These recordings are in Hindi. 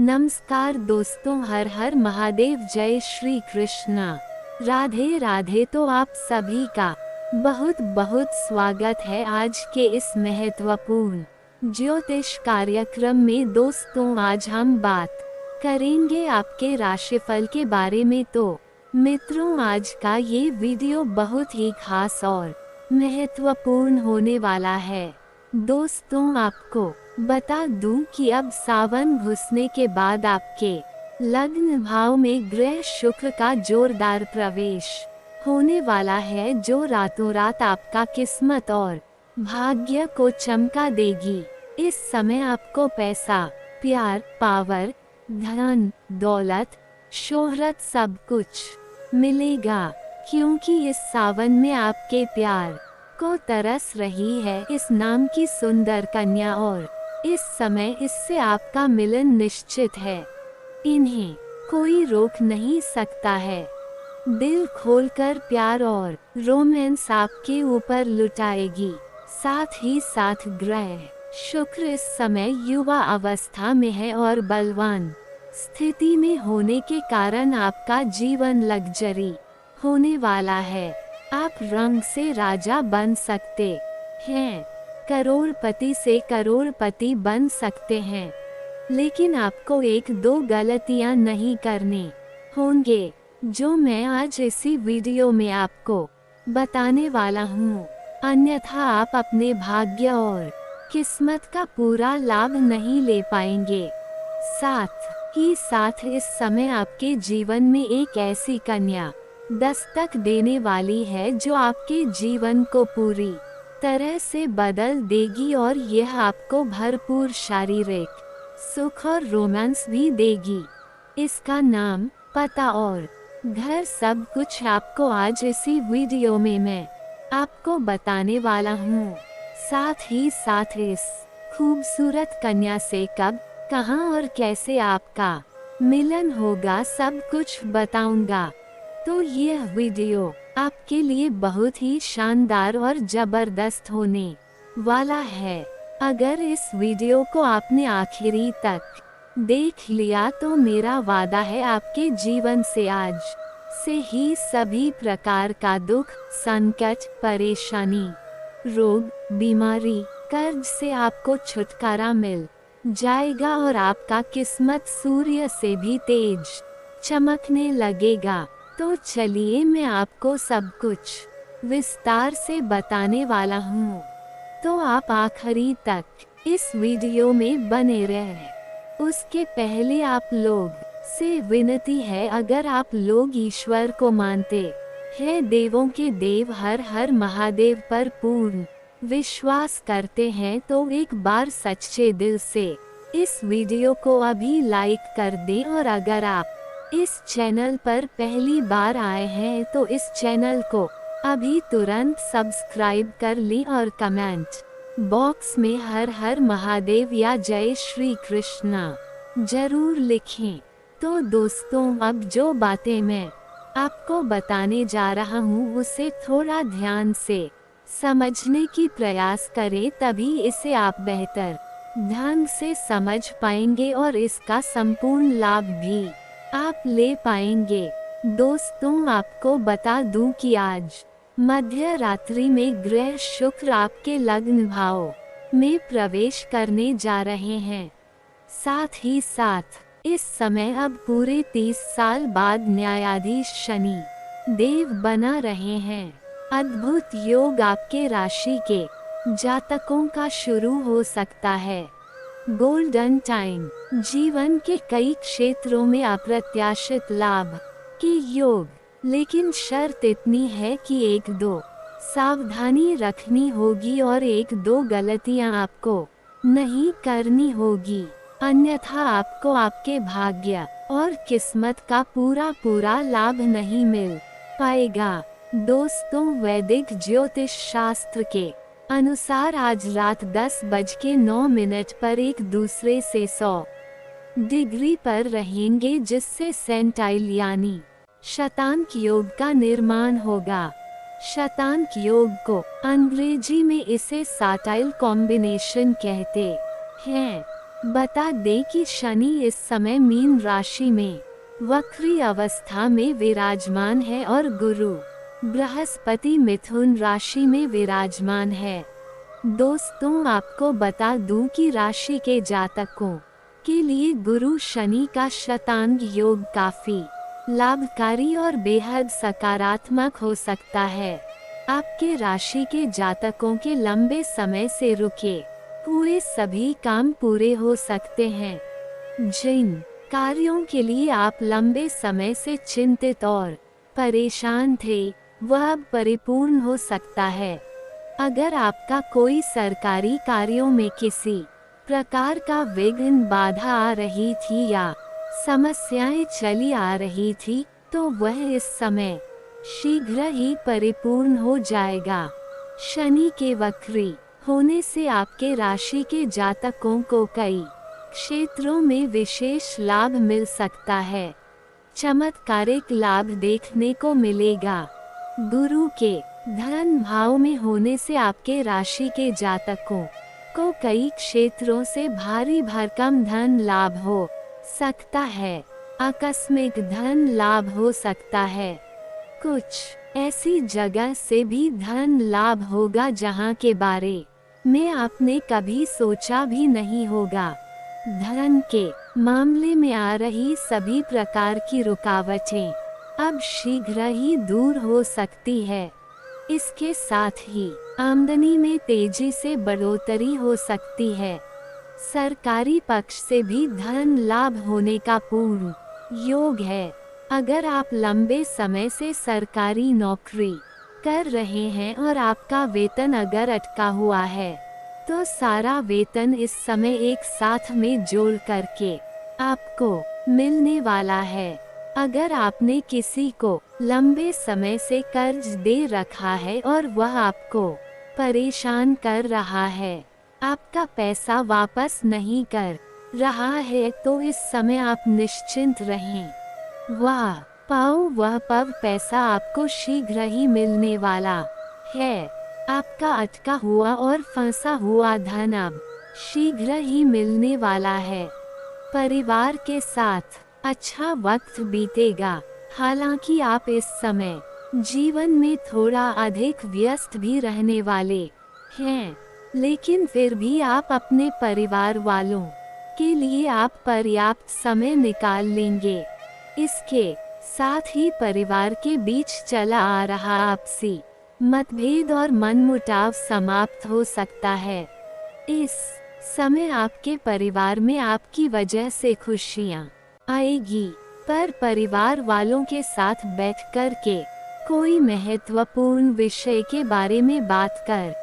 नमस्कार दोस्तों, हर हर महादेव, जय श्री कृष्णा, राधे राधे। तो आप सभी का बहुत बहुत स्वागत है आज के इस महत्वपूर्ण ज्योतिष कार्यक्रम में। दोस्तों, आज हम बात करेंगे आपके राशिफल के बारे में। तो मित्रों, आज का ये वीडियो बहुत ही खास और महत्वपूर्ण होने वाला है। दोस्तों, आपको बता दूं कि अब सावन घुसने के बाद आपके लग्न भाव में ग्रह शुक्र का जोरदार प्रवेश होने वाला है, जो रातों रात आपका किस्मत और भाग्य को चमका देगी। इस समय आपको पैसा, प्यार, पावर, धन, दौलत, शोहरत सब कुछ मिलेगा, क्योंकि इस सावन में आपके प्यार को तरस रही है इस नाम की सुंदर कन्या, और इस समय इससे आपका मिलन निश्चित है। इन्हें कोई रोक नहीं सकता है। दिल खोलकर प्यार और रोमांस आपके ऊपर लुटाएगी। साथ ही साथ ग्रह शुक्र इस समय युवा अवस्था में है और बलवान स्थिति में होने के कारण आपका जीवन लग्जरी होने वाला है। आप रंग से राजा बन सकते हैं, करोड़पति से करोड़पति बन सकते हैं, लेकिन आपको एक दो गलतियां नहीं करने होंगे, जो मैं आज इसी वीडियो में आपको बताने वाला हूँ। अन्यथा आप अपने भाग्य और किस्मत का पूरा लाभ नहीं ले पाएंगे। साथ ही साथ इस समय आपके जीवन में एक ऐसी कन्या दस्तक देने वाली है जो आपके जीवन को पूरी तरह से बदल देगी, और यह आपको भरपूर शारीरिक सुख और रोमांस भी देगी। इसका नाम, पता और घर सब कुछ आपको आज इसी वीडियो में मैं आपको बताने वाला हूँ। साथ ही साथ इस खूबसूरत कन्या से कब, कहाँ और कैसे आपका मिलन होगा सब कुछ बताऊंगा। तो यह वीडियो आपके लिए बहुत ही शानदार और जबरदस्त होने वाला है। अगर इस वीडियो को आपने आखिरी तक देख लिया तो मेरा वादा है आपके जीवन से आज से ही सभी प्रकार का दुख, संकट, परेशानी, रोग, बीमारी, कर्ज से आपको छुटकारा मिल जाएगा और आपका किस्मत सूर्य से भी तेज चमकने लगेगा। तो चलिए मैं आपको सब कुछ विस्तार से बताने वाला हूँ, तो आप आखिरी तक इस वीडियो में बने रहें। उसके पहले आप लोग से विनती है, अगर आप लोग ईश्वर को मानते हैं, देवों के देव हर हर महादेव पर पूर्ण विश्वास करते हैं, तो एक बार सच्चे दिल से इस वीडियो को अभी लाइक कर दें। और अगर आप इस चैनल पर पहली बार आए हैं तो इस चैनल को अभी तुरंत सब्सक्राइब कर लें और कमेंट बॉक्स में हर हर महादेव या जय श्री कृष्णा जरूर लिखें। तो दोस्तों, अब जो बातें मैं आपको बताने जा रहा हूँ उसे थोड़ा ध्यान से समझने की प्रयास करें, तभी इसे आप बेहतर ढंग से समझ पाएंगे और इसका संपूर्ण लाभ भी आप ले पाएंगे। दोस्तों, आपको बता दूं कि आज मध्य रात्रि में ग्रह शुक्र आपके लग्न भाव में प्रवेश करने जा रहे हैं। साथ ही साथ इस समय अब पूरे 30 साल बाद न्यायाधीश शनि देव बना रहे हैं। अद्भुत योग आपके राशि के जातकों का शुरू हो सकता है। गोल्डन टाइम, जीवन के कई क्षेत्रों में अप्रत्याशित लाभ की योग, लेकिन शर्त इतनी है कि एक दो सावधानी रखनी होगी और एक दो गलतियां आपको नहीं करनी होगी, अन्यथा आपको आपके भाग्य और किस्मत का पूरा पूरा लाभ नहीं मिल पाएगा। दोस्तों, वैदिक ज्योतिष शास्त्र के अनुसार आज रात 10:09 पर एक दूसरे से 100 डिग्री पर रहेंगे, जिससे सेंटाइल यानी शतांक योग का निर्माण होगा। शतांक योग को अंग्रेजी में इसे साटाइल कॉम्बिनेशन कहते हैं। बता दें कि शनि इस समय मीन राशि में वक्री अवस्था में विराजमान है और गुरु बृहस्पति मिथुन राशि में विराजमान है। दोस्तों, आपको बता दूं कि राशि के जातकों के लिए गुरु शनि का शतांग योग काफी लाभकारी और बेहद सकारात्मक हो सकता है। आपके राशि के जातकों के लंबे समय से रुके हुए सभी काम पूरे हो सकते हैं। जिन कार्यों के लिए आप लंबे समय से चिंतित और परेशान थे, वह अब परिपूर्ण हो सकता है। अगर आपका कोई सरकारी कार्यों में किसी प्रकार का विघ्न बाधा आ रही थी या समस्याएं चली आ रही थी, तो वह इस समय शीघ्र ही परिपूर्ण हो जाएगा। शनि के वक्री होने से आपके राशि के जातकों को कई क्षेत्रों में विशेष लाभ मिल सकता है। चमत्कारिक लाभ देखने को मिलेगा। गुरु के धन भाव में होने से आपके राशि के जातकों को कई क्षेत्रों से भारी भरकम धन लाभ हो सकता है। आकस्मिक धन लाभ हो सकता है। कुछ ऐसी जगह से भी धन लाभ होगा जहां के बारे में आपने कभी सोचा भी नहीं होगा। धन के मामले में आ रही सभी प्रकार की रुकावटें अब शीघ्र ही दूर हो सकती है। इसके साथ ही आमदनी में तेजी से बढ़ोतरी हो सकती है। सरकारी पक्ष से भी धन लाभ होने का पूर्ण योग है। अगर आप लंबे समय से सरकारी नौकरी कर रहे हैं और आपका वेतन अगर अटका हुआ है, तो सारा वेतन इस समय एक साथ में जोड़ करके आपको मिलने वाला है। अगर आपने किसी को लंबे समय से कर्ज दे रखा है और वह आपको परेशान कर रहा है, आपका पैसा वापस नहीं कर रहा है, तो इस समय आप निश्चिंत रहें। वह पैसा आपको शीघ्र ही मिलने वाला है। आपका अटका हुआ और फंसा हुआ धन अब शीघ्र ही मिलने वाला है। परिवार के साथ अच्छा वक्त बीतेगा। हालांकि आप इस समय जीवन में थोड़ा अधिक व्यस्त भी रहने वाले हैं, लेकिन फिर भी आप अपने परिवार वालों के लिए आप पर्याप्त समय निकाल लेंगे। इसके साथ ही परिवार के बीच चला आ रहा आपसी मतभेद और मनमुटाव समाप्त हो सकता है। इस समय आपके परिवार में आपकी वजह से खुशियां आएगी, पर परिवार वालों के साथ बैठकर के कोई महत्वपूर्ण विषय के बारे में बात कर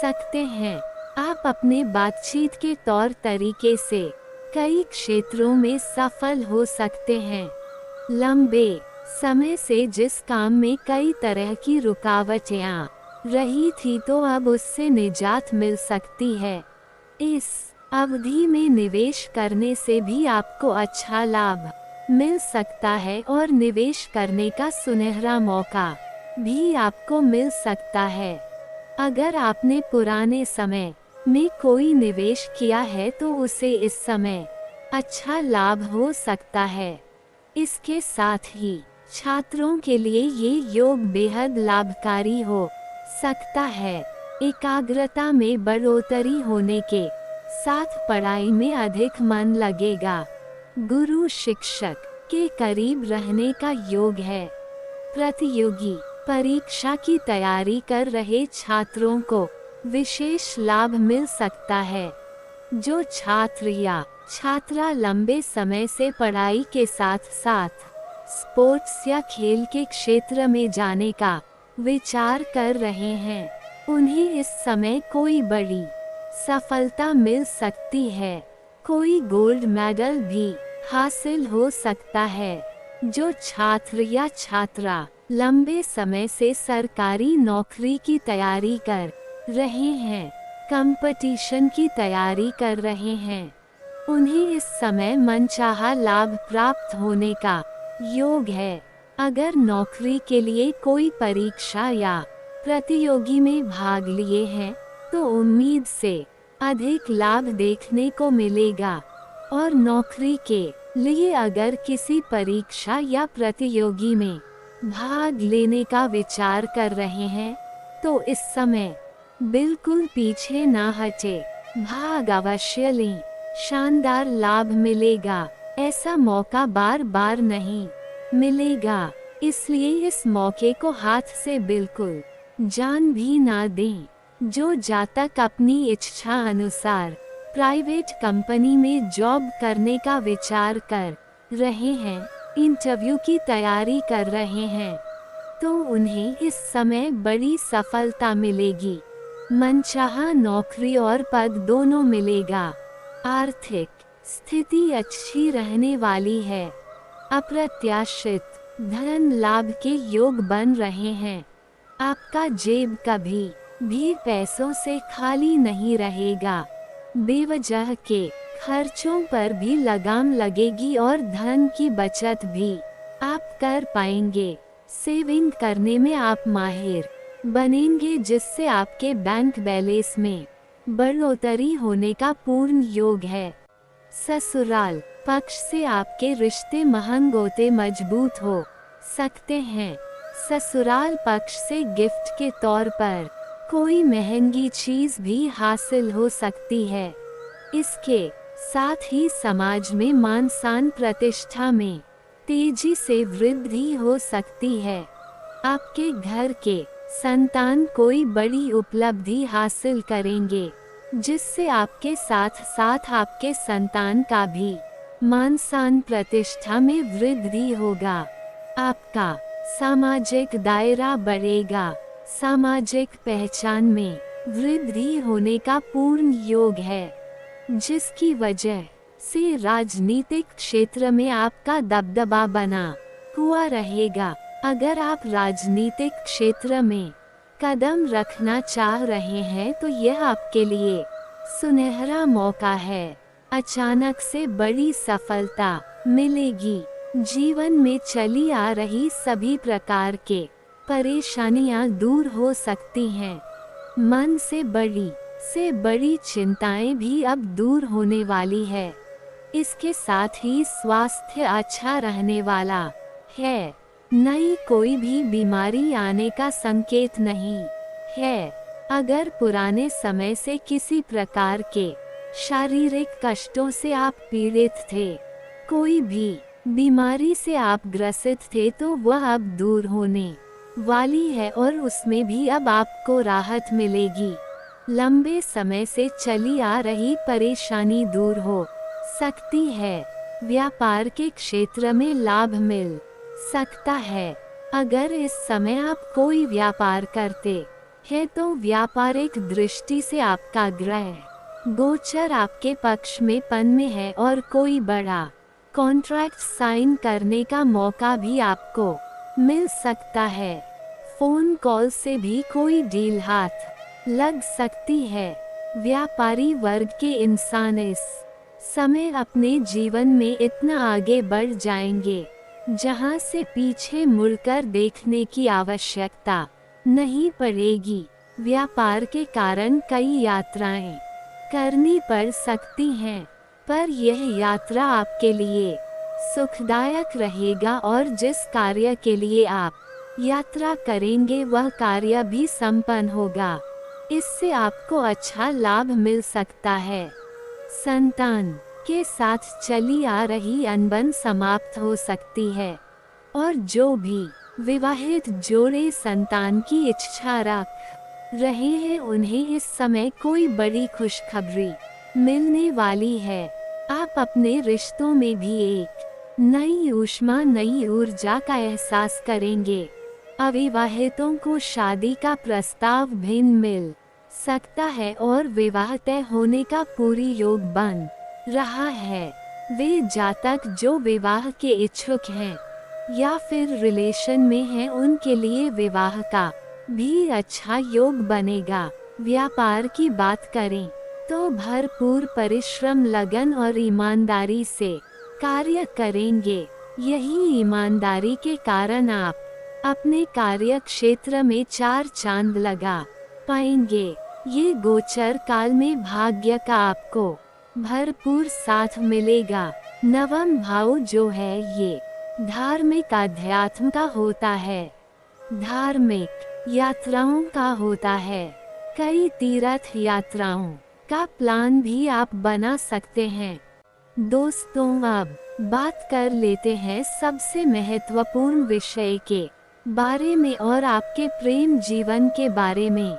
सकते हैं। आप अपने बातचीत के तौर तरीके से कई क्षेत्रों में सफल हो सकते हैं। लंबे समय से जिस काम में कई तरह की रुकावटें आ रही थी, तो अब उससे निजात मिल सकती है। इस अवधि में निवेश करने से भी आपको अच्छा लाभ मिल सकता है और निवेश करने का सुनहरा मौका भी आपको मिल सकता है। अगर आपने पुराने समय में कोई निवेश किया है, तो उसे इस समय अच्छा लाभ हो सकता है। इसके साथ ही छात्रों के लिए ये योग बेहद लाभकारी हो सकता है। एकाग्रता में बढ़ोतरी होने के साथ पढ़ाई में अधिक मन लगेगा। गुरु शिक्षक के करीब रहने का योग है। प्रतियोगी परीक्षा की तैयारी कर रहे छात्रों को विशेष लाभ मिल सकता है। जो छात्र या छात्रा लंबे समय से पढ़ाई के साथ साथ स्पोर्ट्स या खेल के क्षेत्र में जाने का विचार कर रहे हैं, उन्हें इस समय कोई बड़ी सफलता मिल सकती है। कोई गोल्ड मेडल भी हासिल हो सकता है। जो छात्र या छात्रा लंबे समय से सरकारी नौकरी की तैयारी कर रहे हैं, कंपटीशन की तैयारी कर रहे हैं, उन्हें इस समय मनचाहा लाभ प्राप्त होने का योग है। अगर नौकरी के लिए कोई परीक्षा या प्रतियोगी में भाग लिए हैं, तो उम्मीद से अधिक लाभ देखने को मिलेगा। और नौकरी के लिए अगर किसी परीक्षा या प्रतियोगी में भाग लेने का विचार कर रहे हैं तो इस समय बिल्कुल पीछे ना हटे, भाग अवश्य लें। शानदार लाभ मिलेगा। ऐसा मौका बार बार नहीं मिलेगा, इसलिए इस मौके को हाथ से बिल्कुल जान भी ना दें। जो जातक अपनी इच्छा अनुसार प्राइवेट कंपनी में जॉब करने का विचार कर रहे हैं, इंटरव्यू की तैयारी कर रहे हैं, तो उन्हें इस समय बड़ी सफलता मिलेगी। मनचाहा नौकरी और पद दोनों मिलेगा। आर्थिक स्थिति अच्छी रहने वाली है। अप्रत्याशित धन लाभ के योग बन रहे हैं। आपका जेब कभी भी पैसों से खाली नहीं रहेगा। बेवजह के खर्चों पर भी लगाम लगेगी और धन की बचत भी आप कर पाएंगे। सेविंग करने में आप माहिर बनेंगे, जिससे आपके बैंक बैलेंस में बढ़ोतरी होने का पूर्ण योग है। ससुराल पक्ष से आपके रिश्ते महंगोते मजबूत हो सकते हैं। ससुराल पक्ष से गिफ्ट के तौर पर कोई महंगी चीज भी हासिल हो सकती है। इसके साथ ही समाज में मान सम्मान प्रतिष्ठा में तेजी से वृद्धि हो सकती है। आपके घर के संतान कोई बड़ी उपलब्धि हासिल करेंगे, जिससे आपके साथ साथ आपके संतान का भी मान सम्मान प्रतिष्ठा में वृद्धि होगा। आपका सामाजिक दायरा बढ़ेगा। सामाजिक पहचान में वृद्धि होने का पूर्ण योग है, जिसकी वजह से राजनीतिक क्षेत्र में आपका दबदबा बना हुआ रहेगा। अगर आप राजनीतिक क्षेत्र में कदम रखना चाह रहे हैं तो यह आपके लिए सुनहरा मौका है। अचानक से बड़ी सफलता मिलेगी। जीवन में चली आ रही सभी प्रकार के परेशानियां दूर हो सकती हैं। मन से बड़ी चिंताएं भी अब दूर होने वाली है। इसके साथ ही स्वास्थ्य अच्छा रहने वाला है। नई कोई भी बीमारी आने का संकेत नहीं है। अगर पुराने समय से किसी प्रकार के शारीरिक कष्टों से आप पीड़ित थे, कोई भी बीमारी से आप ग्रसित थे, तो वह अब दूर होने वाली है और उसमें भी अब आपको राहत मिलेगी। लंबे समय से चली आ रही परेशानी दूर हो सकती है। व्यापार के क्षेत्र में लाभ मिल सकता है। अगर इस समय आप कोई व्यापार करते हैं तो व्यापारिक दृष्टि से आपका ग्रह गोचर आपके पक्ष में पन में है और कोई बड़ा कॉन्ट्रैक्ट साइन करने का मौका भी आपको मिल सकता है। फोन कॉल से भी कोई डील हाथ लग सकती है। व्यापारी वर्ग के इंसान इस समय अपने जीवन में इतना आगे बढ़ जाएंगे जहां से पीछे मुड़कर देखने की आवश्यकता नहीं पड़ेगी। व्यापार के कारण कई यात्राएं करनी पड़ सकती हैं, पर यह यात्रा आपके लिए सुखदायक रहेगा और जिस कार्य के लिए आप यात्रा करेंगे वह कार्य भी संपन्न होगा। इससे आपको अच्छा लाभ मिल सकता है। संतान के साथ चली आ रही अनबन समाप्त हो सकती है और जो भी विवाहित जोड़े संतान की इच्छा रख रहे हैं उन्हें इस समय कोई बड़ी खुशखबरी मिलने वाली है। आप अपने रिश्तों में भी एक नई ऊष्मा, नई ऊर्जा का एहसास करेंगे। अविवाहितों को शादी का प्रस्ताव भी मिल सकता है और विवाह तय होने का पूरी योग बन रहा है। वे जातक जो विवाह के इच्छुक हैं या फिर रिलेशन में हैं, उनके लिए विवाह का भी अच्छा योग बनेगा। व्यापार की बात करें तो भरपूर परिश्रम, लगन और ईमानदारी से कार्य करेंगे। यही ईमानदारी के कारण आप अपने कार्य क्षेत्र में चार चांद लगा पाएंगे। ये गोचर काल में भाग्य का आपको भरपूर साथ मिलेगा। नवम भाव जो है ये धार्मिक अध्यात्म का होता है, धार्मिक यात्राओं का होता है। कई तीर्थ यात्राओं का प्लान भी आप बना सकते हैं। दोस्तों, अब बात कर लेते हैं सबसे महत्वपूर्ण विषय के बारे में और आपके प्रेम जीवन के बारे में।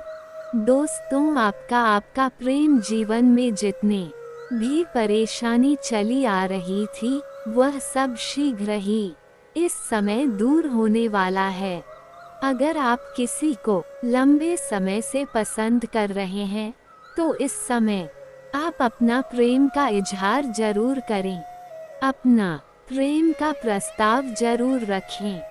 दोस्तों, आपका प्रेम जीवन में जितने भी परेशानी चली आ रही थी वह सब शीघ्र ही इस समय दूर होने वाला है। अगर आप किसी को लंबे समय से पसंद कर रहे हैं तो इस समय आप अपना प्रेम का इजहार जरूर करें, अपना प्रेम का प्रस्ताव जरूर रखें।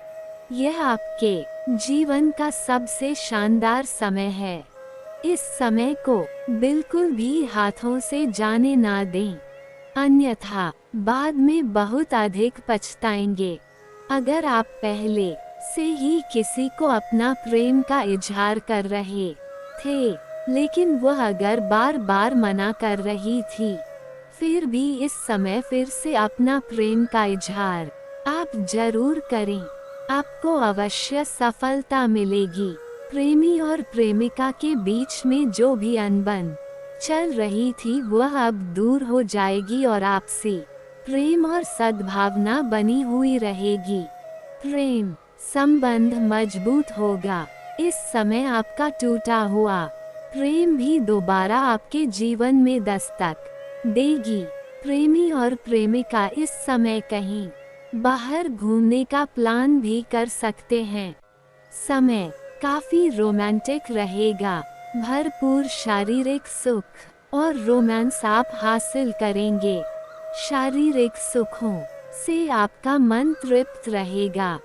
यह आपके जीवन का सबसे शानदार समय है। इस समय को बिल्कुल भी हाथों से जाने ना दें, अन्यथा बाद में बहुत अधिक पछताएंगे। अगर आप पहले से ही किसी को अपना प्रेम का इजहार कर रहे थे लेकिन वह अगर बार बार मना कर रही थी, फिर भी इस समय फिर से अपना प्रेम का इजहार आप जरूर करें, आपको अवश्य सफलता मिलेगी। प्रेमी और प्रेमिका के बीच में जो भी अनबन चल रही थी वह अब दूर हो जाएगी और आपसी प्रेम और सद्भावना बनी हुई रहेगी। प्रेम संबंध मजबूत होगा। इस समय आपका टूटा हुआ प्रेम भी दोबारा आपके जीवन में दस्तक देगी। प्रेमी और प्रेमिका इस समय कहीं बाहर घूमने का प्लान भी कर सकते हैं। समय काफी रोमांटिक रहेगा। भरपूर शारीरिक सुख और रोमांस आप हासिल करेंगे। शारीरिक सुखों से आपका मन तृप्त रहेगा।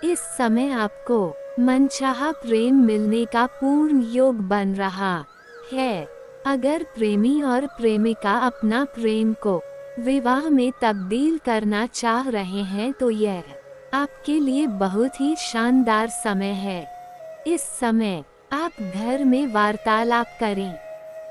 इस समय आपको मनचाहा प्रेम मिलने का पूर्ण योग बन रहा है। अगर प्रेमी और प्रेमिका अपना प्रेम को विवाह में तब्दील करना चाह रहे हैं तो यह आपके लिए बहुत ही शानदार समय है। इस समय आप घर में वार्तालाप करें।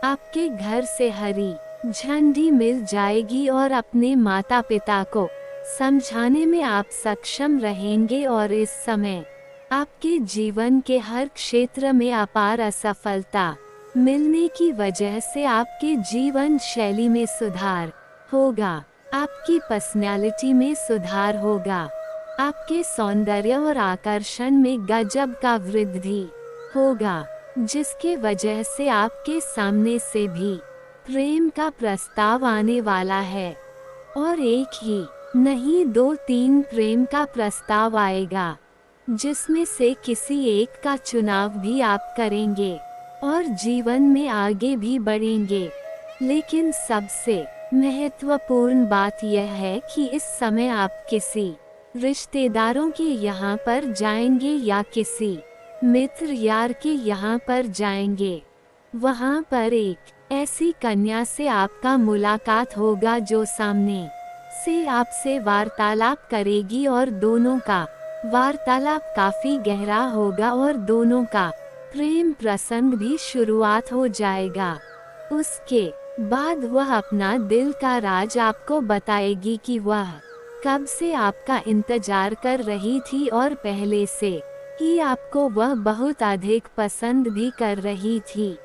आपके घर से हरी झंडी मिल जाएगी और अपने माता पिता को समझाने में आप सक्षम रहेंगे और इस समय आपके जीवन के हर क्षेत्र में अपार असफलता मिलने की वजह से आपके जीवन शैली में सुधार होगा, आपकी पर्सनैलिटी में सुधार होगा, आपके सौंदर्य और आकर्षण में गजब का वृद्धि होगा, जिसके वजह से आपके सामने से भी प्रेम का प्रस्ताव आने वाला है। और एक ही नहीं 2-3 प्रेम का प्रस्ताव आएगा, जिसमें से किसी एक का चुनाव भी आप करेंगे और जीवन में आगे भी बढ़ेंगे। लेकिन सबसे महत्वपूर्ण बात यह है कि इस समय आप किसी रिश्तेदारों के यहाँ पर जाएंगे या किसी मित्र यार के यहाँ पर जाएंगे। वहाँ पर एक ऐसी कन्या से आपका मुलाकात होगा जो सामने से आपसे वार्तालाप करेगी और दोनों का वार्तालाप काफी गहरा होगा और दोनों का प्रेम प्रसंग भी शुरुआत हो जाएगा। उसके बाद वह अपना दिल का राज आपको बताएगी कि वह कब से आपका इंतजार कर रही थी और पहले से ही आपको वह बहुत अधिक पसंद भी कर रही थी।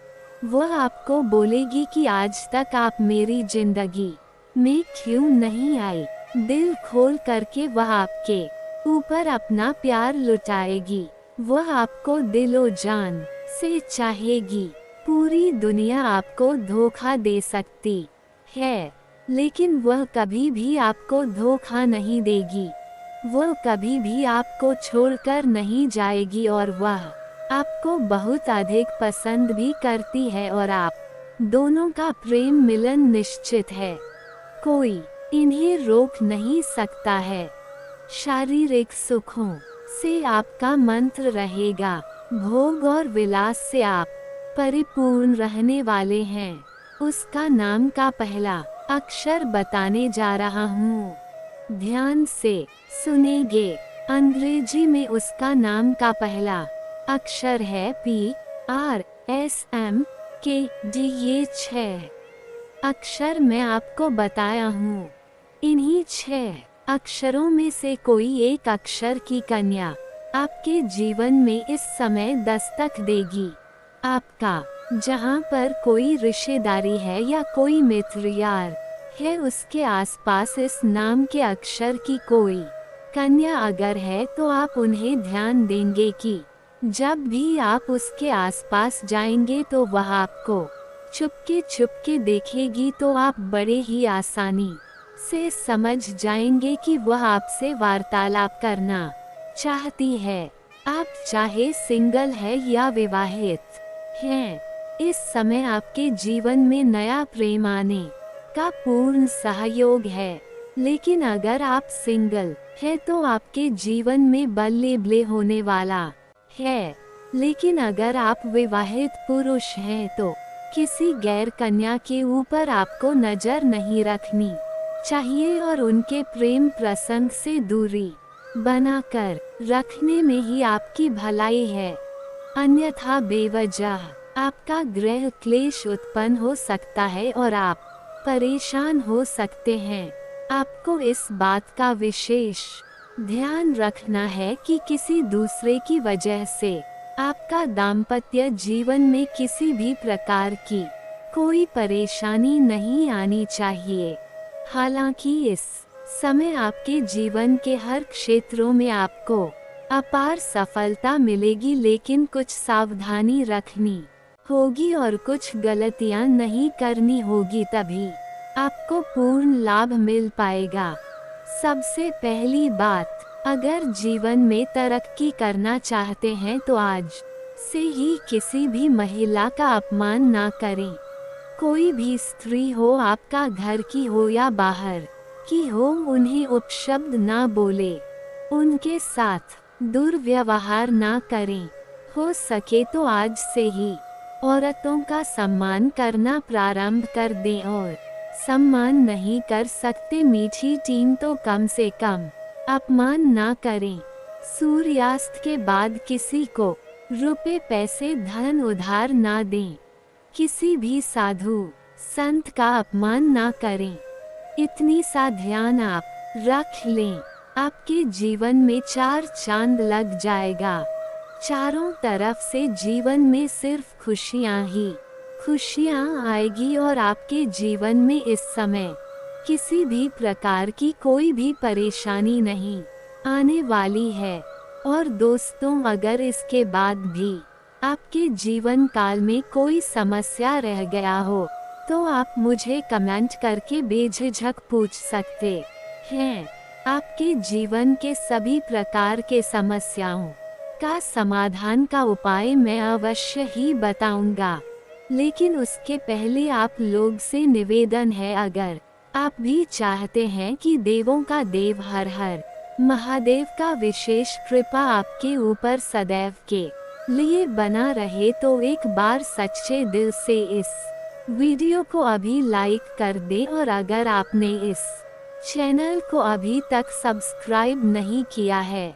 वह आपको बोलेगी कि आज तक आप मेरी जिंदगी में क्यों नहीं आई। दिल खोल करके वह आपके ऊपर अपना प्यार लुटाएगी। वह आपको दिलो जान से चाहेगी। पूरी दुनिया आपको धोखा दे सकती है, लेकिन वह कभी भी आपको धोखा नहीं देगी। वह कभी भी आपको छोड़कर नहीं जाएगी और वह आपको बहुत अधिक पसंद भी करती है और आप दोनों का प्रेम मिलन निश्चित है। कोई इन्हें रोक नहीं सकता है। शारीरिक सुखों से आपका मंत्र रहेगा। भोग और विलास से आप परिपूर्ण रहने वाले हैं। उसका नाम का पहला अक्षर बताने जा रहा हूँ, ध्यान से सुनेंगे। अंग्रेजी में उसका नाम का पहला अक्षर है PRSM के डी ये 6 अक्षर मैं आपको बताया हूँ। इन्हीं 6 अक्षरों में से कोई एक अक्षर की कन्या आपके जीवन में इस समय दस्तक देगी। आपका जहाँ पर कोई रिश्तेदारी है या कोई मित्र यार है, उसके आसपास इस नाम के अक्षर की कोई कन्या अगर है तो आप उन्हें ध्यान देंगे कि जब भी आप उसके आसपास जाएंगे तो वह आपको चुपके चुपके देखेगी, तो आप बड़े ही आसानी से समझ जाएंगे कि वह आपसे वार्तालाप करना चाहती है। आप चाहे सिंगल है या विवाहित हैं, इस समय आपके जीवन में नया प्रेम आने का पूर्ण सहयोग है। लेकिन अगर आप सिंगल है तो आपके जीवन में बल्ले होने वाला है। लेकिन अगर आप विवाहित पुरुष हैं तो किसी गैर कन्या के ऊपर आपको नजर नहीं रखनी चाहिए और उनके प्रेम प्रसंग से दूरी बनाकर रखने में ही आपकी भलाई है। अन्यथा बेवजह आपका गृह क्लेश उत्पन्न हो सकता है और आप परेशान हो सकते हैं। आपको इस बात का विशेष ध्यान रखना है कि किसी दूसरे की वजह से आपका दाम्पत्य जीवन में किसी भी प्रकार की कोई परेशानी नहीं आनी चाहिए। हालांकि इस समय आपके जीवन के हर क्षेत्रों में आपको अपार सफलता मिलेगी, लेकिन कुछ सावधानी रखनी होगी और कुछ गलतियां नहीं करनी होगी, तभी आपको पूर्ण लाभ मिल पाएगा। सबसे पहली बात, अगर जीवन में तरक्की करना चाहते हैं तो आज से ही किसी भी महिला का अपमान ना करें। कोई भी स्त्री हो, आपका घर की हो या बाहर की हो, उन्हें उपशब्द ना बोले, उनके साथ दुर्व्यवहार ना करें। हो सके तो आज से ही औरतों का सम्मान करना प्रारंभ कर दें, और सम्मान नहीं कर सकते मीठी टीम तो कम से कम अपमान ना करें। सूर्यास्त के बाद किसी को रुपए पैसे धन उधार ना दें। किसी भी साधु संत का अपमान ना करें। इतनी सा ध्यान आप रख लें, आपके जीवन में 4 चांद लग जाएगा। चारों तरफ से जीवन में सिर्फ खुशियां ही खुशियां आएगी और आपके जीवन में इस समय किसी भी प्रकार की कोई भी परेशानी नहीं आने वाली है। और दोस्तों, अगर इसके बाद भी आपके जीवन काल में कोई समस्या रह गया हो तो आप मुझे कमेंट करके बेझिझक पूछ सकते हैं। आपके जीवन के सभी प्रकार के समस्याओं का समाधान का उपाय मैं अवश्य ही बताऊंगा। लेकिन उसके पहले आप लोग से निवेदन है, अगर आप भी चाहते हैं कि देवों का देव हर हर महादेव का विशेष कृपा आपके ऊपर सदैव के लिए बना रहे, तो एक बार सच्चे दिल से इस वीडियो को अभी लाइक कर दें। और अगर आपने इस चैनल को अभी तक सब्सक्राइब नहीं किया है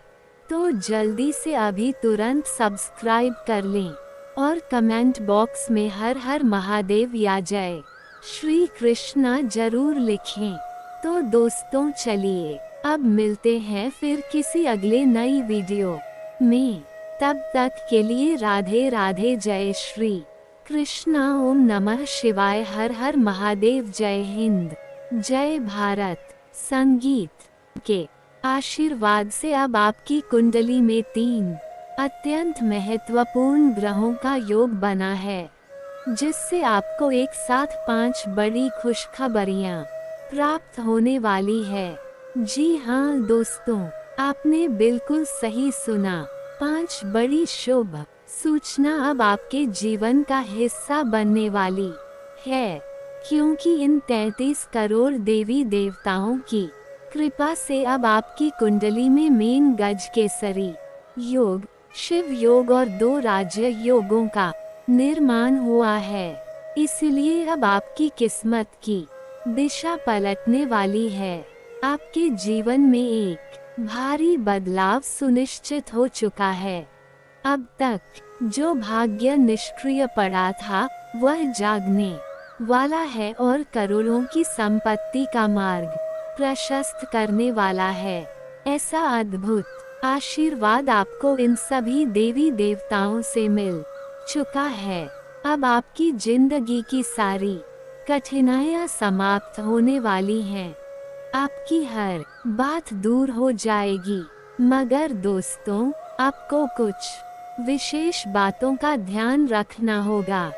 तो जल्दी से अभी तुरंत सब्सक्राइब कर लें और कमेंट बॉक्स में हर हर महादेव या जय श्री कृष्णा जरूर लिखें। तो दोस्तों, चलिए अब मिलते हैं फिर किसी अगले नई वीडियो में। तब तक के लिए राधे राधे, जय श्री कृष्णा, ओम नमः शिवाय, हर हर महादेव, जय हिंद, जय भारत। संगीत के आशीर्वाद से अब आपकी कुंडली में 3 अत्यंत महत्वपूर्ण ग्रहों का योग बना है, जिससे आपको एक साथ 5 बड़ी खुशखबरियां प्राप्त होने वाली है। जी हाँ दोस्तों, आपने बिल्कुल सही सुना। 5 बड़ी शुभ सूचना अब आपके जीवन का हिस्सा बनने वाली है, क्योंकि इन 33 करोड़ देवी देवताओं की कृपा से अब आपकी कुंडली में मेन गज केसरी योग, शिव योग और 2 राज्य योगों का निर्माण हुआ है। इसलिए अब आपकी किस्मत की दिशा पलटने वाली है। आपके जीवन में एक भारी बदलाव सुनिश्चित हो चुका है। अब तक जो भाग्य निष्क्रिय पड़ा था वह जागने वाला है और करोड़ों की संपत्ति का मार्ग प्रशस्त करने वाला है। ऐसा अद्भुत आशीर्वाद आपको इन सभी देवी देवताओं से मिल चुका है। अब आपकी जिंदगी की सारी कठिनाइयां समाप्त होने वाली हैं। आपकी हर बात दूर हो जाएगी। मगर दोस्तों, आपको कुछ विशेष बातों का ध्यान रखना होगा।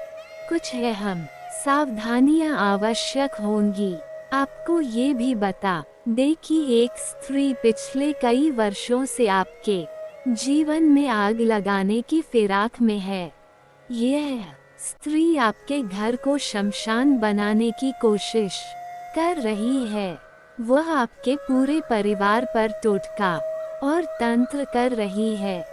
कुछ अहम सावधानियां आवश्यक होंगी। आपको ये भी बता दे कि एक स्त्री पिछले कई वर्षों से आपके जीवन में आग लगाने की फिराक में है। यह स्त्री आपके घर को शमशान बनाने की कोशिश कर रही है। वह आपके पूरे परिवार पर टोटका और तंत्र कर रही है।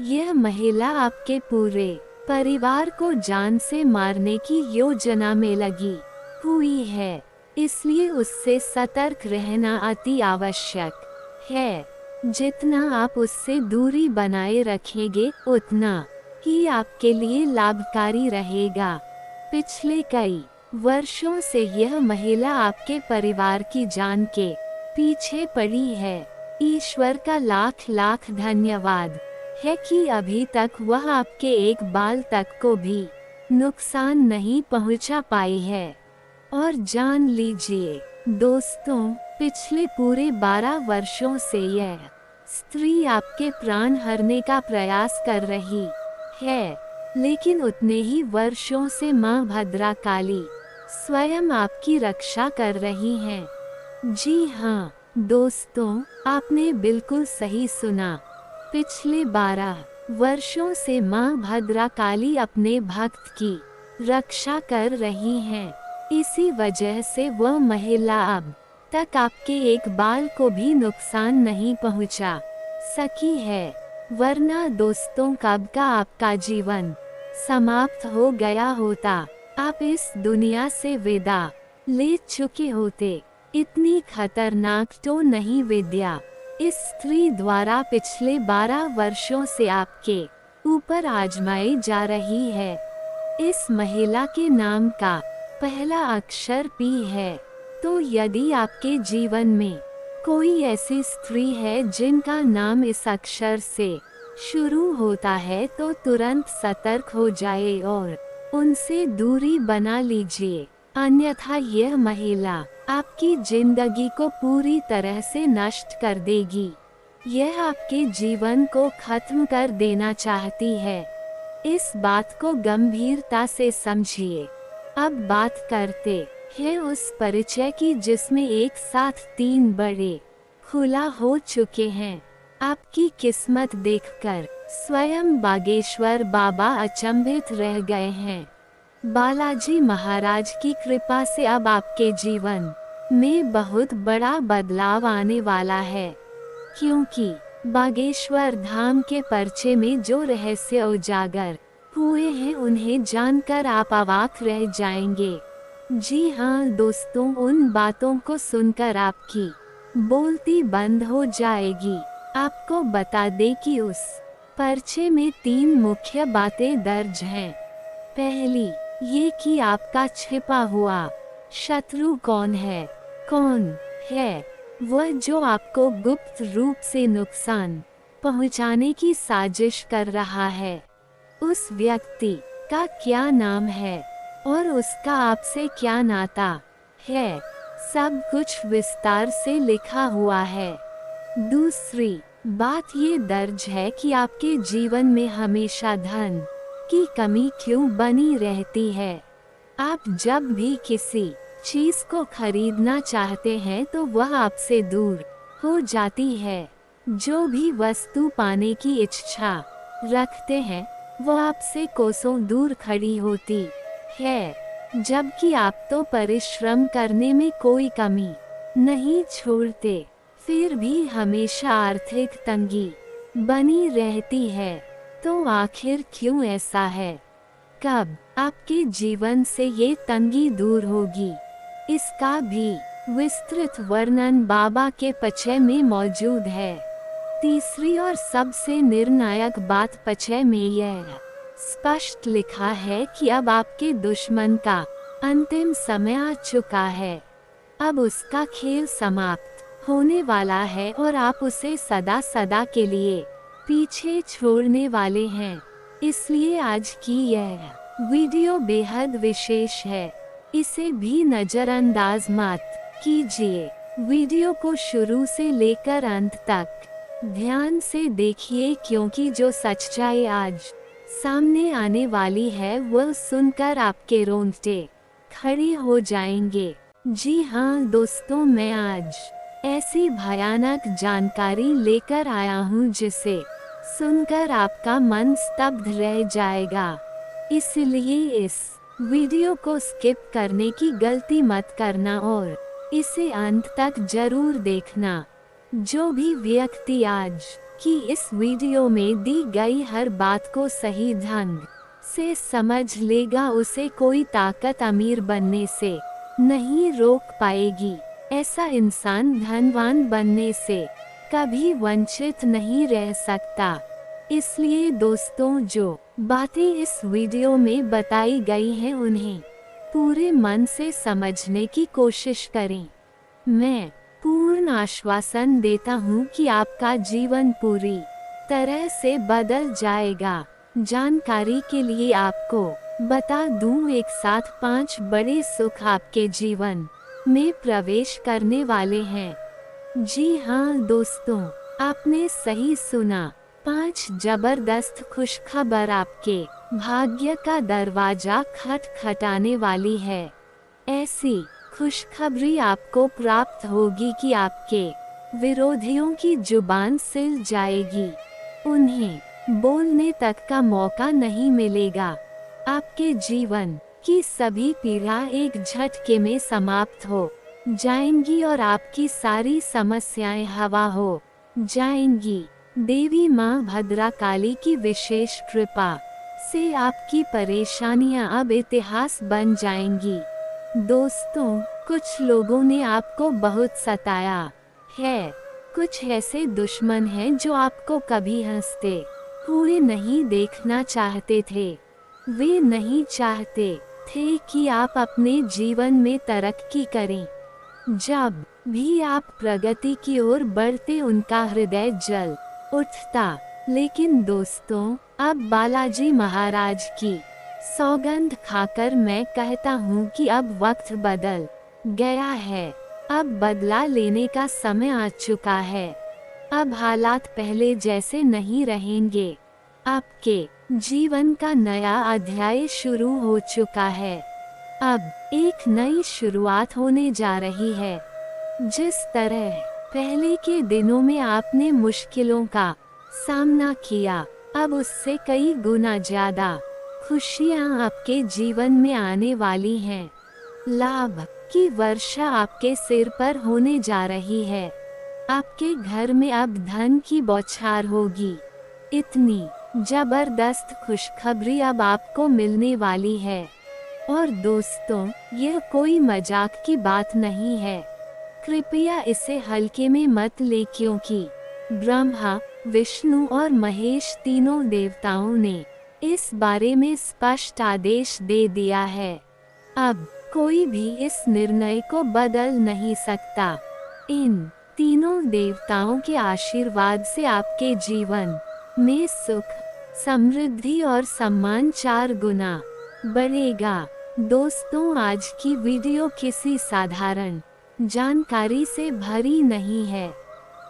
यह महिला आपके पूरे परिवार को जान से मारने की योजना में लगी हुई है। इसलिए उससे सतर्क रहना अति आवश्यक है। जितना आप उससे दूरी बनाए रखेंगे उतना ही आपके लिए लाभकारी रहेगा। पिछले कई वर्षों से यह महिला आपके परिवार की जान के पीछे पड़ी है। ईश्वर का लाख लाख धन्यवाद है कि अभी तक वह आपके एक बाल तक को भी नुकसान नहीं पहुंचा पाई है। और जान लीजिए दोस्तों, पिछले पूरे 12 वर्षों से यह स्त्री आपके प्राण हरने का प्रयास कर रही है। लेकिन उतने ही वर्षों से माँ भद्रा काली स्वयं आपकी रक्षा कर रही हैं। जी हाँ दोस्तों, आपने बिल्कुल सही सुना। पिछले 12 वर्षों से माँ भद्रा काली अपने भक्त की रक्षा कर रही हैं। इसी वजह से वह महिला अब तक आपके एक बाल को भी नुकसान नहीं पहुंचा सकी है। वरना दोस्तों, कब का आपका जीवन समाप्त हो गया होता। आप इस दुनिया से विदा ले चुके होते। इतनी खतरनाक तो नहीं विद्या इस स्त्री द्वारा पिछले 12 वर्षों से आपके ऊपर आजमाई जा रही है। इस महिला के नाम का पहला अक्षर पी है। तो यदि आपके जीवन में कोई ऐसी स्त्री है जिनका नाम इस अक्षर से शुरू होता है तो तुरंत सतर्क हो जाए और उनसे दूरी बना लीजिए। अन्यथा यह महिला आपकी जिंदगी को पूरी तरह से नष्ट कर देगी। यह आपके जीवन को खत्म कर देना चाहती है। इस बात को गंभीरता से समझिए। अब बात करते हैं उस परिचय की जिसमें एक साथ 3 बड़े खुला हो चुके हैं। आपकी किस्मत देखकर स्वयं बागेश्वर बाबा अचंभित रह गए हैं। बालाजी महाराज की कृपा से अब आपके जीवन में बहुत बड़ा बदलाव आने वाला है, क्योंकि बागेश्वर धाम के पर्चे में जो रहस्य उजागर हुए हैं उन्हें जानकर आप अवाक रह जाएंगे। जी हाँ दोस्तों, उन बातों को सुनकर आपकी बोलती बंद हो जाएगी। आपको बता दें कि उस पर्चे में 3 मुख्य बातें दर्ज हैं। पहली ये कि आपका छिपा हुआ शत्रु कौन है वह जो आपको गुप्त रूप से नुकसान पहुंचाने की साजिश कर रहा है। उस व्यक्ति का क्या नाम है और उसका आपसे क्या नाता है, सब कुछ विस्तार से लिखा हुआ है। दूसरी बात ये दर्ज है कि आपके जीवन में हमेशा धन की कमी क्यों बनी रहती है। आप जब भी किसी चीज को खरीदना चाहते हैं तो वह आपसे दूर हो जाती है। जो भी वस्तु पाने की इच्छा रखते हैं वो आपसे कोसों दूर खड़ी होती है, जबकि आप तो परिश्रम करने में कोई कमी नहीं छोड़ते। फिर भी हमेशा आर्थिक तंगी बनी रहती है। तो आखिर क्यों ऐसा है? कब आपके जीवन से ये तंगी दूर होगी, इसका भी विस्तृत वर्णन बाबा के पर्चे में मौजूद है। तीसरी और सबसे निर्णायक बात 5 में यह स्पष्ट लिखा है कि अब आपके दुश्मन का अंतिम समय आ चुका है। अब उसका खेल समाप्त होने वाला है और आप उसे सदा सदा के लिए पीछे छोड़ने वाले हैं। इसलिए आज की यह वीडियो बेहद विशेष है। इसे भी नज़रअंदाज मत कीजिए। वीडियो को शुरू से लेकर अंत तक ध्यान से देखिए, क्योंकि जो सच्चाई आज सामने आने वाली है वह सुनकर आपके रोंगटे खड़े हो जाएंगे। जी हाँ दोस्तों, मैं आज ऐसी भयानक जानकारी लेकर आया हूँ जिसे सुनकर आपका मन स्तब्ध रह जाएगा। इसलिए इस वीडियो को स्किप करने की गलती मत करना और इसे अंत तक जरूर देखना। जो भी व्यक्ति आज की इस वीडियो में दी गई हर बात को सही ढंग से समझ लेगा, उसे कोई ताकत अमीर बनने से नहीं रोक पाएगी। ऐसा इंसान धनवान बनने से कभी वंचित नहीं रह सकता। इसलिए दोस्तों, जो बातें इस वीडियो में बताई गई हैं उन्हें पूरे मन से समझने की कोशिश करें। मैं पूर्ण आश्वासन देता हूँ कि आपका जीवन पूरी तरह से बदल जाएगा। जानकारी के लिए आपको बता दूं, एक साथ 5 बड़े सुख आपके जीवन में प्रवेश करने वाले हैं। जी हाँ दोस्तों, आपने सही सुना। 5 जबरदस्त खुशखबर आपके भाग्य का दरवाजा खटखटाने वाली है। ऐसी खुशखबरी आपको प्राप्त होगी कि आपके विरोधियों की जुबान सिल जाएगी। उन्हें बोलने तक का मौका नहीं मिलेगा। आपके जीवन की सभी पीड़ा एक झटके में समाप्त हो जाएंगी और आपकी सारी समस्याएं हवा हो जाएंगी। देवी माँ भद्रकाली की विशेष कृपा से आपकी परेशानियां अब इतिहास बन जाएंगी। दोस्तों, कुछ लोगों ने आपको बहुत सताया है। कुछ ऐसे दुश्मन हैं जो आपको कभी हंसते हुए नहीं देखना चाहते थे। वे नहीं चाहते थे कि आप अपने जीवन में तरक्की करें। जब भी आप प्रगति की ओर बढ़ते उनका हृदय जल उठता। लेकिन दोस्तों, अब बालाजी महाराज की सौगंध खाकर मैं कहता हूँ कि अब वक्त बदल गया है। अब बदला लेने का समय आ चुका है। अब हालात पहले जैसे नहीं रहेंगे। आपके जीवन का नया अध्याय शुरू हो चुका है। अब एक नई शुरुआत होने जा रही है। जिस तरह पहले के दिनों में आपने मुश्किलों का सामना किया, अब उससे कई गुना ज्यादा खुशियाँ आपके जीवन में आने वाली हैं। लाभ की वर्षा आपके सिर पर होने जा रही है। आपके घर में अब धन की बौछार होगी। इतनी जबरदस्त खुशखबरी अब आपको मिलने वाली है। और दोस्तों, यह कोई मजाक की बात नहीं है। कृपया इसे हल्के में मत ले, क्योंकि ब्रह्मा, विष्णु और महेश तीनों देवताओं ने इस बारे में स्पष्ट आदेश दे दिया है। अब कोई भी इस निर्णय को बदल नहीं सकता। इन तीनों देवताओं के आशीर्वाद से आपके जीवन में सुख, समृद्धि और सम्मान 4 गुना बढ़ेगा। दोस्तों, आज की वीडियो किसी साधारण जानकारी से भरी नहीं है।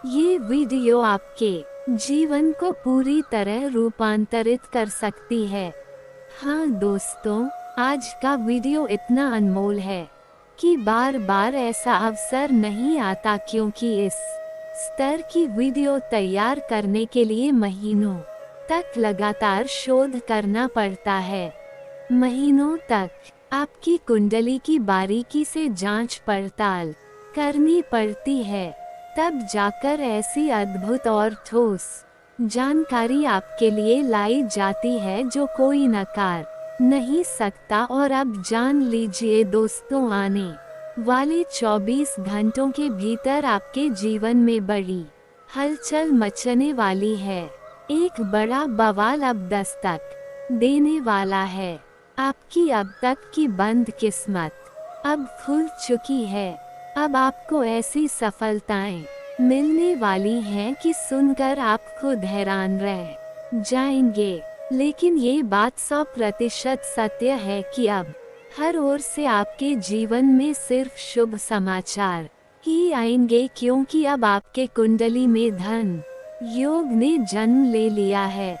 ये वीडियो आपके जीवन को पूरी तरह रूपांतरित कर सकती है। हाँ दोस्तों, आज का वीडियो इतना अनमोल है कि बार बार ऐसा अवसर नहीं आता, क्योंकि इस स्तर की वीडियो तैयार करने के लिए महीनों तक लगातार शोध करना पड़ता है। महीनों तक आपकी कुंडली की बारीकी से जांच पड़ताल करनी पड़ती है। तब जाकर ऐसी अद्भुत और ठोस जानकारी आपके लिए लाई जाती है जो कोई नकार नहीं सकता। और अब जान लीजिए दोस्तों, आने वाले 24 घंटों के भीतर आपके जीवन में बड़ी हलचल मचने वाली है। एक बड़ा बवाल अब दस्तक देने वाला है। आपकी अब तक की बंद किस्मत अब खुल चुकी है। अब आपको ऐसी सफलताएं मिलने वाली हैं कि सुनकर आप खुद हैरान रह जाएंगे। लेकिन ये बात 100% सत्य है कि अब हर ओर से आपके जीवन में सिर्फ शुभ समाचार ही आएंगे, क्योंकि अब आपके कुंडली में धन योग ने जन्म ले लिया है।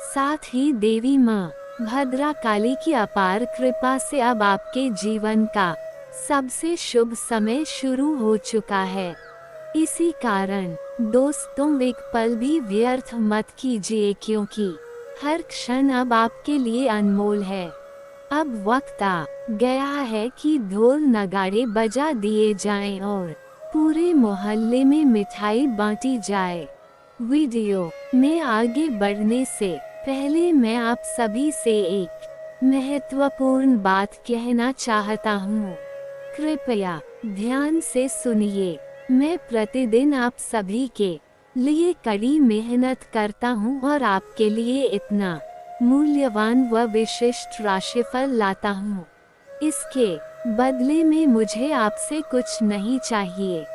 साथ ही देवी माँ भद्रा काली की अपार कृपा से अब आपके जीवन का सबसे शुभ समय शुरू हो चुका है। इसी कारण दोस्तों, एक पल भी व्यर्थ मत कीजिए, क्योंकि हर क्षण अब आपके लिए अनमोल है। अब वक्त आ गया है कि ढोल नगाड़े बजा दिए जाएं और पूरे मोहल्ले में मिठाई बांटी जाए। वीडियो में आगे बढ़ने से पहले मैं आप सभी से एक महत्वपूर्ण बात कहना चाहता हूँ। कृपया ध्यान से सुनिए। मैं प्रतिदिन आप सभी के लिए कड़ी मेहनत करता हूँ और आपके लिए इतना मूल्यवान व विशिष्ट राशिफल लाता हूँ। इसके बदले में मुझे आपसे कुछ नहीं चाहिए।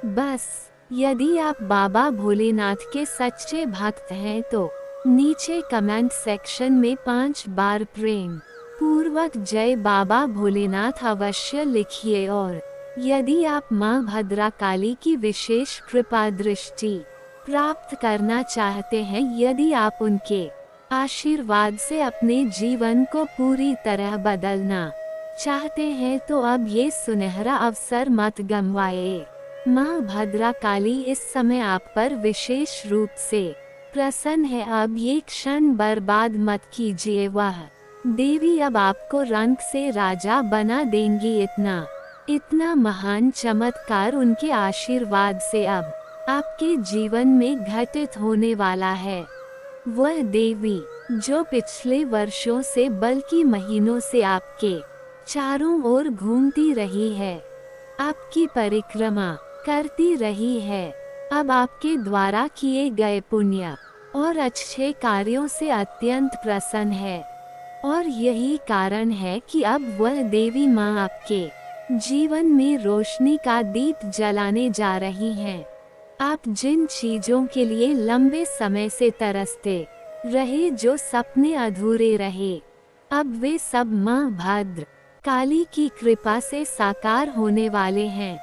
बस यदि आप बाबा भोलेनाथ के सच्चे भक्त हैं तो नीचे कमेंट सेक्शन में 5 बार प्रेम पूर्वक जय बाबा भोलेनाथ अवश्य लिखिए। और यदि आप माँ भद्रा काली की विशेष कृपा दृष्टि प्राप्त करना चाहते हैं, यदि आप उनके आशीर्वाद से अपने जीवन को पूरी तरह बदलना चाहते हैं, तो अब ये सुनहरा अवसर मत गंवाए। माँ भद्रा काली इस समय आप पर विशेष रूप से प्रसन्न है। अब ये क्षण बर्बाद मत कीजिए। वह देवी अब आपको रंग से राजा बना देंगी। इतना महान चमत्कार उनके आशीर्वाद से अब आपके जीवन में घटित होने वाला है। वह देवी जो पिछले वर्षों से बल्कि महीनों से आपके चारों ओर घूमती रही है, आपकी परिक्रमा करती रही है, अब आपके द्वारा किए गए पुण्य और अच्छे कार्यों से अत्यंत प्रसन्न है। और यही कारण है कि अब वह देवी माँ आपके जीवन में रोशनी का दीप जलाने जा रही हैं। आप जिन चीजों के लिए लंबे समय से तरसते रहे, जो सपने अधूरे रहे, अब वे सब माँ भद्र काली की कृपा से साकार होने वाले हैं।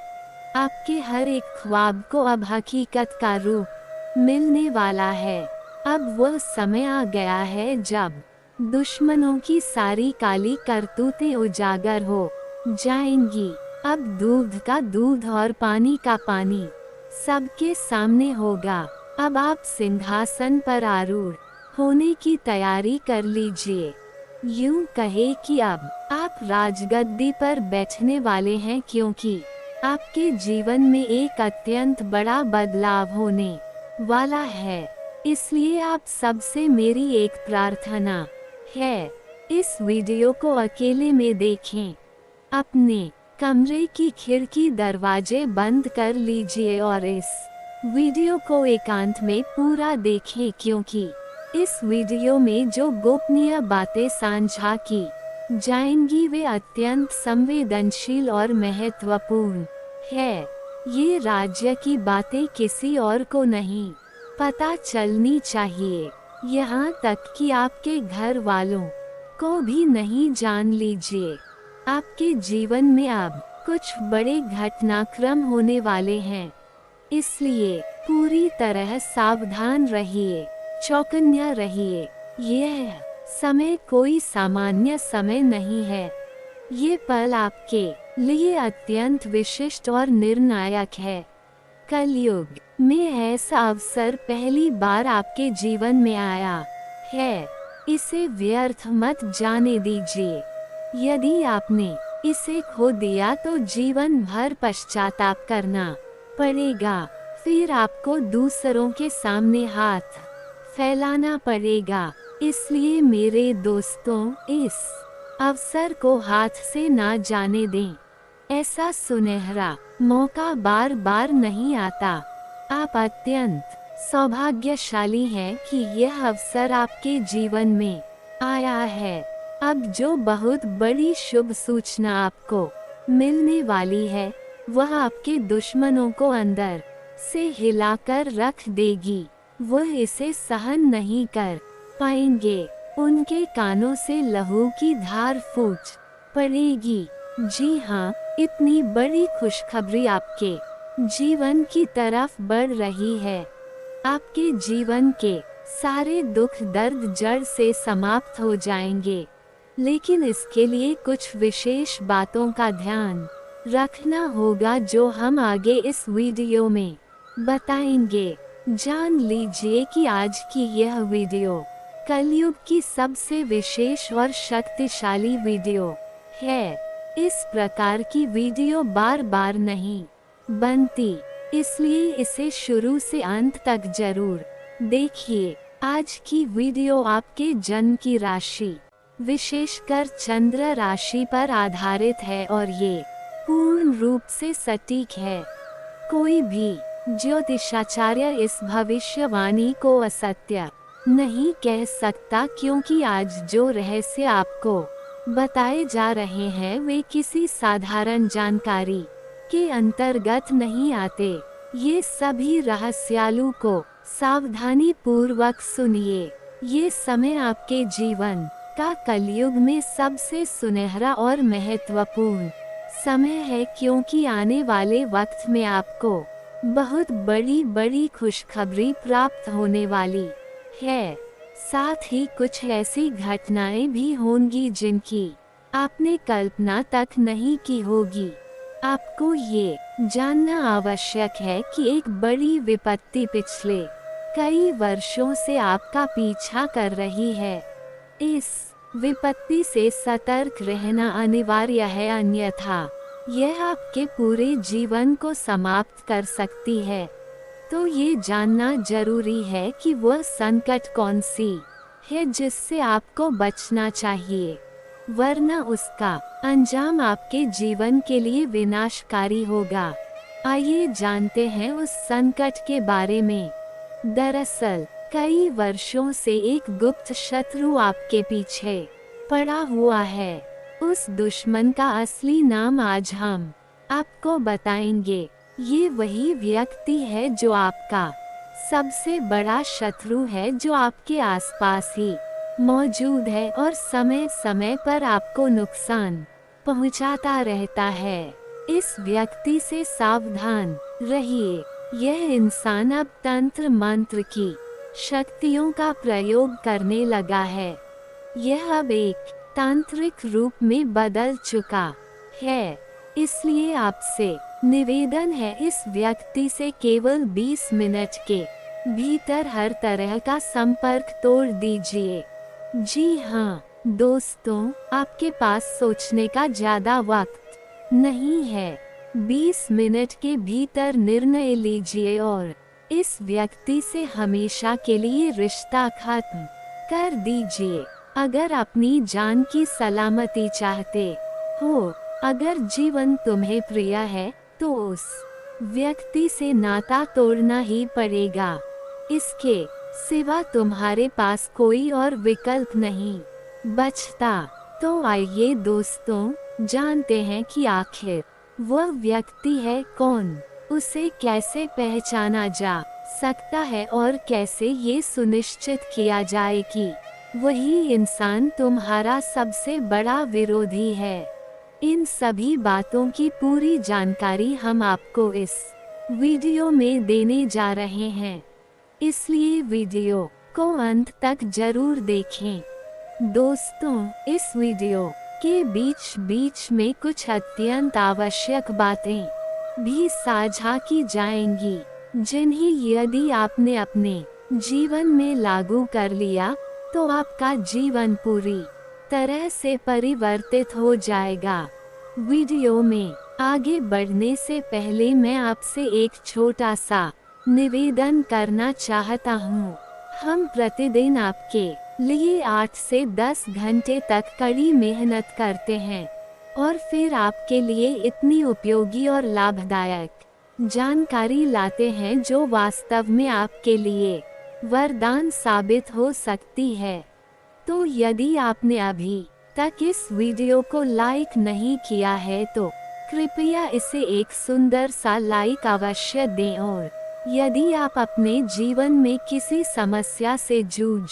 आपके हर एक ख्वाब को अब हकीकत का रूप मिलने वाला है। अब वह समय आ गया है जब दुश्मनों की सारी काली करतूतें उजागर हो जाएंगी। अब दूध का दूध और पानी का पानी सबके सामने होगा। अब आप सिंहासन पर आरूढ़ होने की तैयारी कर लीजिए। यूं कहे कि अब आप राजगद्दी पर बैठने वाले हैं, क्योंकि आपके जीवन में एक अत्यंत बड़ा बदलाव होने वाला है। इसलिए आप सबसे मेरी एक प्रार्थना है, इस वीडियो को अकेले में देखें। अपने कमरे की खिड़की दरवाजे बंद कर लीजिए और इस वीडियो को एकांत में पूरा देखें, क्योंकि इस वीडियो में जो गोपनीय बातें साझा की जाएंगी वे अत्यंत संवेदनशील और महत्वपूर्ण है। ये राज्य की बातें किसी और को नहीं पता चलनी चाहिए, यहाँ तक कि आपके घर वालों को भी नहीं। जान लीजिए, आपके जीवन में अब कुछ बड़े घटनाक्रम होने वाले हैं, इसलिए पूरी तरह सावधान रहिए, चौकन्ना रहिए। यह समय कोई सामान्य समय नहीं है। ये पल आपके लिए अत्यंत विशिष्ट और निर्णायक है। कलयुग में ऐसा अवसर पहली बार आपके जीवन में आया है, इसे व्यर्थ मत जाने दीजिए। यदि आपने इसे खो दिया तो जीवन भर पश्चाताप करना पड़ेगा। फिर आपको दूसरों के सामने हाथ फैलाना पड़ेगा। इसलिए मेरे दोस्तों, इस अवसर को हाथ से ना जाने दें। ऐसा सुनहरा मौका बार बार नहीं आता। आप अत्यंत सौभाग्यशाली हैं कि यह अवसर आपके जीवन में आया है। अब जो बहुत बड़ी शुभ सूचना आपको मिलने वाली है, वह आपके दुश्मनों को अंदर से हिलाकर रख देगी। वह इसे सहन नहीं कर पाएंगे। उनके कानों से लहू की धार फूट पड़ेगी। जी हाँ, इतनी बड़ी खुशखबरी आपके जीवन की तरफ बढ़ रही है। आपके जीवन के सारे दुख दर्द जड़ से समाप्त हो जाएंगे, लेकिन इसके लिए कुछ विशेष बातों का ध्यान रखना होगा जो हम आगे इस वीडियो में बताएंगे। जान लीजिए कि आज की यह वीडियो कलयुग की सबसे विशेष और शक्तिशाली वीडियो है। इस प्रकार की वीडियो बार बार नहीं बनती, इसलिए इसे शुरू से अंत तक जरूर देखिए। आज की वीडियो आपके जन्म की राशि, विशेषकर चंद्र राशि पर आधारित है और ये पूर्ण रूप से सटीक है। कोई भी ज्योतिषाचार्य इस भविष्यवाणी को असत्य नहीं कह सकता, क्योंकि आज जो रहस्य आपको बताए जा रहे हैं वे किसी साधारण जानकारी के अंतर्गत नहीं आते। ये सभी रहस्यालु को सावधानी पूर्वक सुनिए। ये समय आपके जीवन का कलयुग में सबसे सुनहरा और महत्वपूर्ण समय है, क्योंकि आने वाले वक्त में आपको बहुत बड़ी बड़ी खुशखबरी प्राप्त होने वाली है। साथ ही कुछ ऐसी घटनाएं भी होंगी जिनकी आपने कल्पना तक नहीं की होगी। आपको ये जानना आवश्यक है कि एक बड़ी विपत्ति पिछले कई वर्षों से आपका पीछा कर रही है। इस विपत्ति से सतर्क रहना अनिवार्य है, अन्यथा यह आपके पूरे जीवन को समाप्त कर सकती है। तो ये जानना जरूरी है कि वह संकट कौन सी है जिससे आपको बचना चाहिए, वरना उसका अंजाम आपके जीवन के लिए विनाशकारी होगा। आइए जानते हैं उस संकट के बारे में। दरअसल कई वर्षों से एक गुप्त शत्रु आपके पीछे पड़ा हुआ है। उस दुश्मन का असली नाम आज हम आपको बताएंगे। ये वही व्यक्ति है जो आपका सबसे बड़ा शत्रु है, जो आपके आसपास ही मौजूद है और समय समय पर आपको नुकसान पहुंचाता रहता है। इस व्यक्ति से सावधान रहिए। यह इंसान अब तंत्र मंत्र की शक्तियों का प्रयोग करने लगा है। यह अब एक तांत्रिक रूप में बदल चुका है। इसलिए आपसे निवेदन है, इस व्यक्ति से केवल 20 मिनट के भीतर हर तरह का संपर्क तोड़ दीजिए। जी हाँ दोस्तों, आपके पास सोचने का ज्यादा वक्त नहीं है। 20 मिनट के भीतर निर्णय लीजिए और इस व्यक्ति से हमेशा के लिए रिश्ता खत्म कर दीजिए। अगर अपनी जान की सलामती चाहते हो, अगर जीवन तुम्हें प्रिय है, तो उस व्यक्ति से नाता तोड़ना ही पड़ेगा। इसके सिवा तुम्हारे पास कोई और विकल्प नहीं बचता। तो आइए दोस्तों, जानते हैं कि आखिर वह व्यक्ति है कौन, उसे कैसे पहचाना जा सकता है और कैसे ये सुनिश्चित किया जाए कि वही इंसान तुम्हारा सबसे बड़ा विरोधी है। इन सभी बातों की पूरी जानकारी हम आपको इस वीडियो में देने जा रहे हैं, इसलिए वीडियो को अंत तक जरूर देखें। दोस्तों, इस वीडियो के बीच बीच में कुछ अत्यंत आवश्यक बातें भी साझा की जाएंगी, जिन्हें यदि आपने अपने जीवन में लागू कर लिया तो आपका जीवन पूरी तरह से परिवर्तित हो जाएगा। वीडियो में आगे बढ़ने से पहले मैं आपसे एक छोटा सा निवेदन करना चाहता हूँ। हम प्रतिदिन आपके लिए 8 से 10 घंटे तक कड़ी मेहनत करते हैं और फिर आपके लिए इतनी उपयोगी और लाभदायक जानकारी लाते हैं जो वास्तव में आपके लिए वरदान साबित हो सकती है। तो यदि आपने अभी तक इस वीडियो को लाइक नहीं किया है तो कृपया इसे एक सुंदर सा लाइक अवश्य दें, और यदि आप अपने जीवन में किसी समस्या से जूझ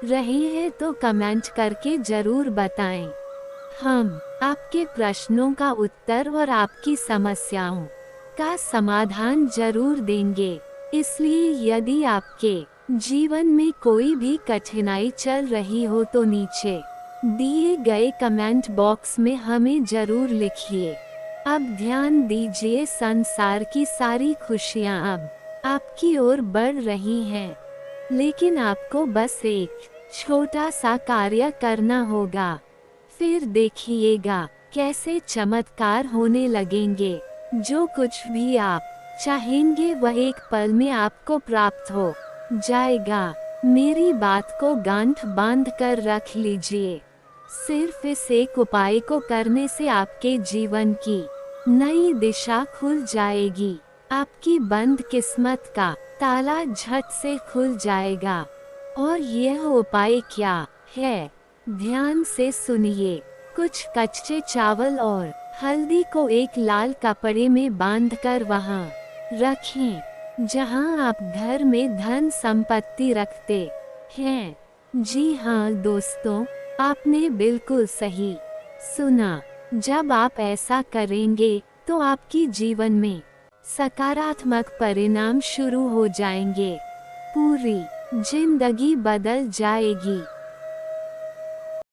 रहे हैं तो कमेंट करके जरूर बताएं। हम आपके प्रश्नों का उत्तर और आपकी समस्याओं का समाधान जरूर देंगे। इसलिए यदि आपके जीवन में कोई भी कठिनाई चल रही हो तो नीचे दिए गए कमेंट बॉक्स में हमें जरूर लिखिए। अब ध्यान दीजिए, संसार की सारी खुशियां अब आपकी ओर बढ़ रही हैं, लेकिन आपको बस एक छोटा सा कार्य करना होगा। फिर देखिएगा कैसे चमत्कार होने लगेंगे। जो कुछ भी आप चाहेंगे वह एक पल में आपको प्राप्त हो जाएगा। मेरी बात को गांठ बांध कर रख लीजिए। सिर्फ इस एक उपाय को करने से आपके जीवन की नई दिशा खुल जाएगी। आपकी बंद किस्मत का ताला झट से खुल जाएगा। और यह उपाय क्या है, ध्यान से सुनिए। कुछ कच्चे चावल और हल्दी को एक लाल कपड़े में बांधकर वहां रखें जहां आप घर में धन संपत्ति रखते हैं। जी हाँ दोस्तों, आपने बिल्कुल सही सुना। जब आप ऐसा करेंगे तो आपकी जीवन में सकारात्मक परिणाम शुरू हो जाएंगे। पूरी जिंदगी बदल जाएगी।